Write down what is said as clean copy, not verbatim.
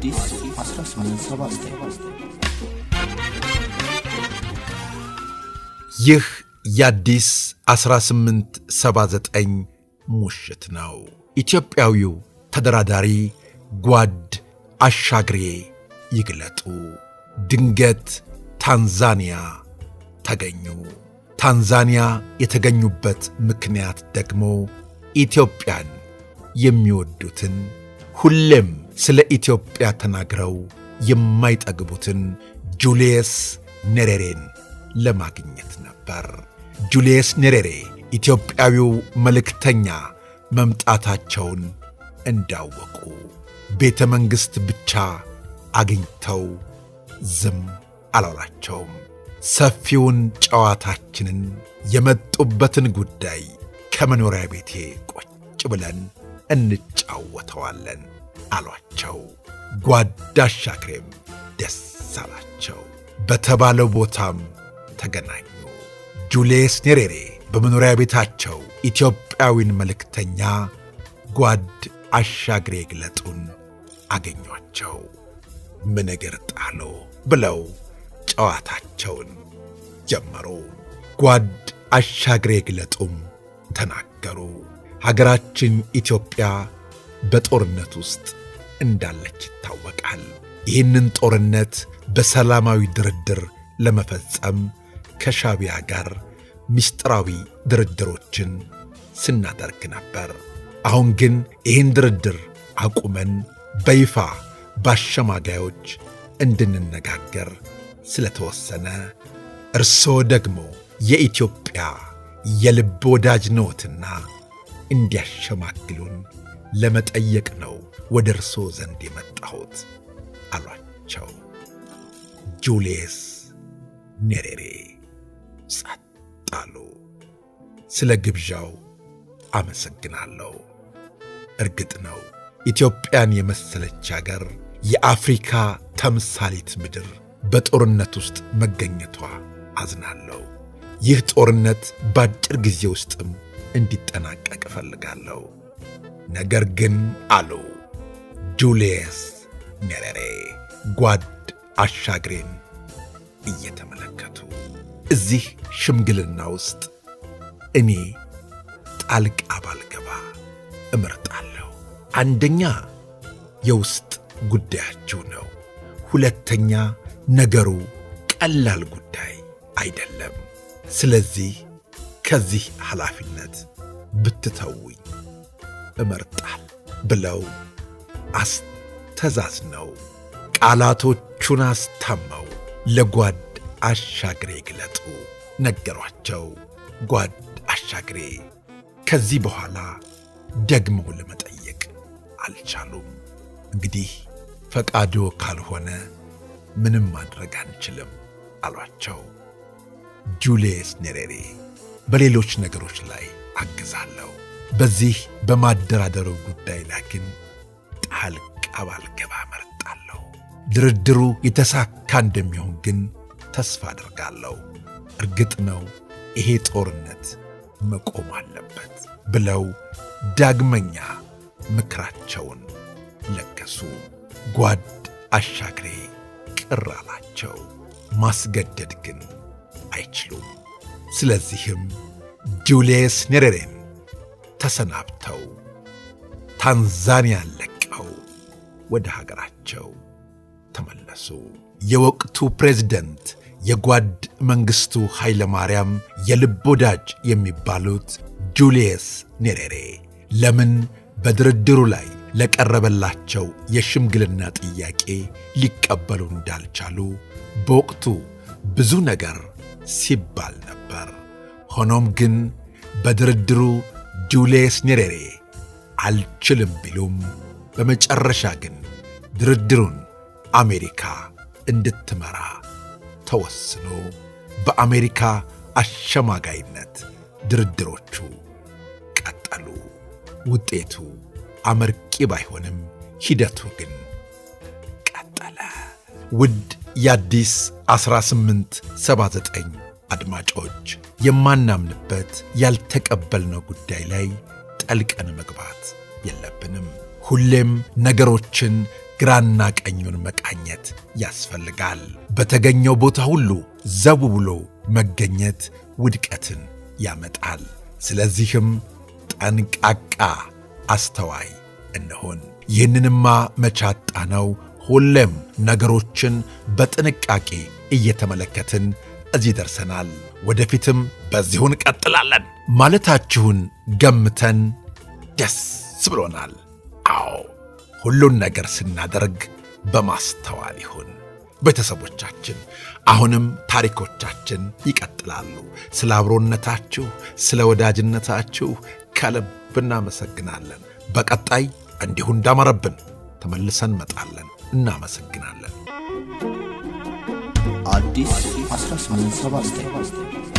አዲስ 1879 ይህ የአዲስ 1879 ሙሽት ነው። ኢትዮጵያዊው ተደራዳሪ ጓድ አሻግሬ ይግለጡ ድንገት ታንዛኒያ ተገኙ። ታንዛኒያ የተገኙበት ምክንያት ደግሞ ኢትዮጵያን የሚወዱትን ሁሌም ስለ ኢትዮጵያ ተናግረው የማይጠግቡትን ጁልየስ ኔሬሬን ለማግኘት ነበር። ጁልየስ ኔሬሬ ኢትዮጵያዊው መልእክተኛ መምጣታቸውን እንዳወቁ ቤተ መንግሥት ብቻ አግኝተው ዝም አላሏቸውም። ሰፊውን ጨዋታችንን የመጡበትን ጉዳይ ከመኖሪያ ቤቴ ቁጭ ብለን እንጫወተዋለን አሏቸው። ጓድ አሻግሬም ደስ አላቸው። በተባለው ቦታም ተገናኙ። ጁልየስ ኔሬሬ በመኖሪያ ቤታቸው ኢትዮጵያዊን መልእክተኛ ጓድ አሻግሬ ይግለጡን አገኟቸው። ምን እግር ጣሎ ብለው ጨዋታቸውን ጀመሩ። ጓድ አሻግሬ ይግለጡም ተናገሩ። ሀገራችን ኢትዮጵያ በጦርነት ውስጥ እንዳለች ይታወቃል። ይህንን ጦርነት በሰላማዊ ድርድር ለመፈጸም ከሻዕቢያ ጋር ምስጢራዊ ድርድሮችን ስናደርግ ነበር። አሁን ግን ይህን ድርድር አቁመን በይፋ በአሸማጋዮች እንድንነጋገር ስለተወሰነ እርስዎ ደግሞ የኢትዮጵያ የልብ ወዳጅ ነዎትና እንዲያሸማግሉን ለመጠየቅ ነው ወደ እርስዎ ዘንድ የመጣሁት አሏቸው። ጁልየስ ኔሬሬ ጸጥ አሉ። ስለ ግብዣው አመሰግናለሁ። እርግጥ ነው ኢትዮጵያን የመሰለች አገር የአፍሪካ ተምሳሌት ምድር በጦርነት ውስጥ መገኘቷ አዝናለሁ። ይህ ጦርነት በአጭር ጊዜ ውስጥም እንዲጠናቀቅ እፈልጋለሁ። ነገር ግን አሉ ጁልየስ ኔሬሬ ጓድ አሻግሬን እየተመለከቱ፣ እዚህ ሽምግልና ውስጥ እኔ ጣልቃ ባልገባ እመርጣለሁ። አንደኛ የውስጥ ጉዳያችሁ ነው። ሁለተኛ ነገሩ ቀላል ጉዳይ አይደለም። ስለዚህ ከዚህ ኃላፊነት ብትተውኝ እመርጣል ብለው አስተዛዝነው ቃላቶቹን አስታመው ለጓድ አሻግሬ ይግለጡ ነገሯቸው። ጓድ አሻግሬ ከዚህ በኋላ ደግመው ለመጠየቅ አልቻሉም። እንግዲህ ፈቃዶ ካልሆነ ምንም ማድረግ አንችልም አሏቸው። ጁልየስ ኔሬሬ በሌሎች ነገሮች ላይ አግዛለሁ፣ በዚህ በማደራደሩ ጉዳይ ላይ ግን ጣልቃ ባልገባ እመርጣለሁ። ድርድሩ የተሳካ እንደሚሆን ግን ተስፋ አድርጋለሁ። እርግጥ ነው ይሄ ጦርነት መቆም አለበት ብለው ዳግመኛ ምክራቸውን ለገሱ። ጓድ አሻግሬ ቅር አላቸው። ማስገደድ ግን አይችሉም። ስለዚህም ጁልየስ ኔሬሬን ተሰናብተው ታንዛኒያን ለቀው ወደ ሀገራቸው ተመለሱ። የወቅቱ ፕሬዝደንት የጓድ መንግሥቱ ኃይለ ማርያም የልብ ወዳጅ የሚባሉት ጁልየስ ኔሬሬ ለምን በድርድሩ ላይ ለቀረበላቸው የሽምግልና ጥያቄ ሊቀበሉ እንዳልቻሉ በወቅቱ ብዙ ነገር ሲባል ነበር። ሆኖም ግን በድርድሩ ጁልየስ ኔሬሬ አልችልም ቢሉም በመጨረሻ ግን ድርድሩን አሜሪካ እንድትመራ ተወስኖ በአሜሪካ አሸማጋይነት ድርድሮቹ ቀጠሉ። ውጤቱ አመርቂ ባይሆንም ሂደቱ ግን ቀጠለ። ውድ የአዲስ 1879 አድማጮች፣ የማናምንበት ያልተቀበልነው ጉዳይ ላይ ጠልቀን መግባት የለብንም። ሁሌም ነገሮችን ግራና ቀኙን መቃኘት ያስፈልጋል። በተገኘው ቦታ ሁሉ ዘቡ ብሎ መገኘት ውድቀትን ያመጣል። ስለዚህም ጠንቃቃ አስተዋይ እንሆን። ይህንንማ መቻጣ ነው። ሁሌም ነገሮችን በጥንቃቄ እየተመለከትን እዚህ ደርሰናል። ወደፊትም በዚሁ እንቀጥላለን ማለታችሁን ገምተን ደስ ብሎናል። አዎ ሁሉን ነገር ስናደርግ በማስተዋል ይሁን። ቤተሰቦቻችን አሁንም ታሪኮቻችን ይቀጥላሉ። ስለ አብሮነታችሁ፣ ስለ ወዳጅነታችሁ ከልብ እናመሰግናለን። በቀጣይ እንዲሁ እንዳመረብን ተመልሰን መጣለን። እናመሰግናለን። አዲስ 1879